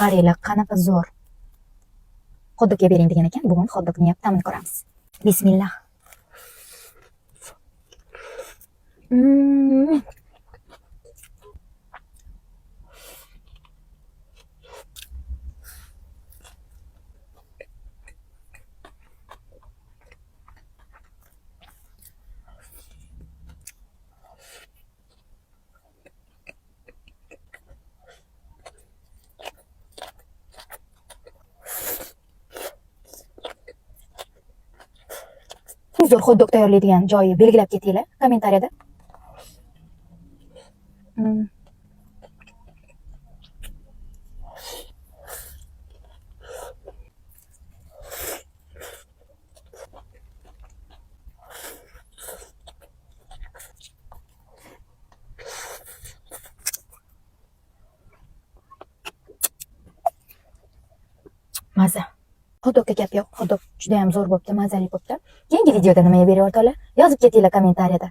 Qaranglar, qanaqa zo'r. Hotdogga bering degan ekan. Bugun hotdogni ta'mini ko'ramiz. Bismillah. Zo'r hotdog tayyorlaydigan joyi belgilab ketinglar kommentariyada. Maza. Hotdogga gap yo'q. Hotdog juda ham zo'r bo'pti, mazali bo'pti. Keyingi videoda nima yeb beryaptilar? Yozib ketinglar kommentariyada.